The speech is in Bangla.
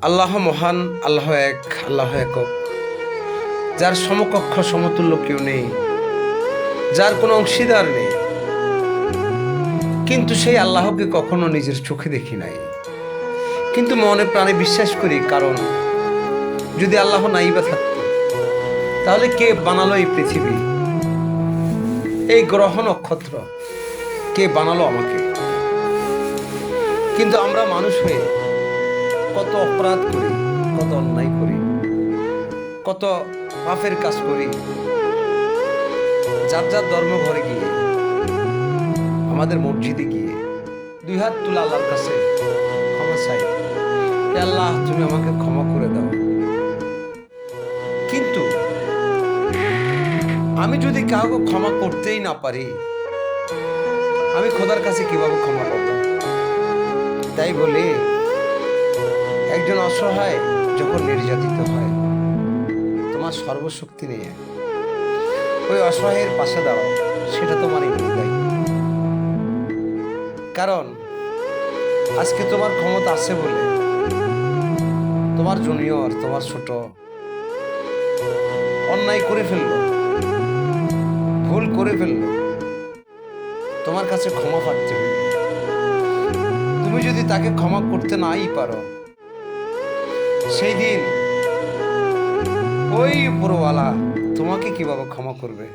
আল্লাহ মহান, আল্লাহ এক, আল্লাহ একক, যার সমকক্ষ সমতুল্য কেউ নেই, যার কোনো অংশীদার নেই। কিন্তু সেই আল্লাহকে কখনো নিজের চোখে দেখি নাই, কিন্তু মনে প্রাণে বিশ্বাস করি। কারণ যদি আল্লাহ নাই বা থাকত, তাহলে কে বানালো এই পৃথিবী, এই গ্রহ নক্ষত্র? কে বানালো আমাকে? কিন্তু আমরা মানুষ হয়ে কত অপরাধ করি, কত অন্যায় করি, কত পাপের কাজ করি। যার যার ধর্ম ঘরে গিয়ে, আমাদের মসজিদে গিয়ে দুই হাত তুলে আল্লাহর কাছে ক্ষমা চাই, আল্লাহ তুমি আমাকে ক্ষমা করে দাও। কিন্তু আমি যদি কাউকে ক্ষমা করতেই না পারি, আমি খোদার কাছে কিভাবে ক্ষমা করব? তাই বলে একজন অসহায় যখন নির্যাতিত হয়, তোমার সর্বশক্তি নিয়ে ওই অসহায়ের পাশে দাঁড়াও, সেটা তোমার এই দায়িত্ব। কারণ আজকে তোমার ক্ষমতা আছে বলে তোমার জুনিয়র, তোমার ছোট অন্যায় করে ফেললো, ভুল করে ফেললো, তোমার কাছে ক্ষমা পাচ্ছে। তুমি যদি তাকে ক্ষমা করতে নাই পারো, সেই দিন ওই উপরওয়ালা তোমাকে কিভাবে ক্ষমা করবে?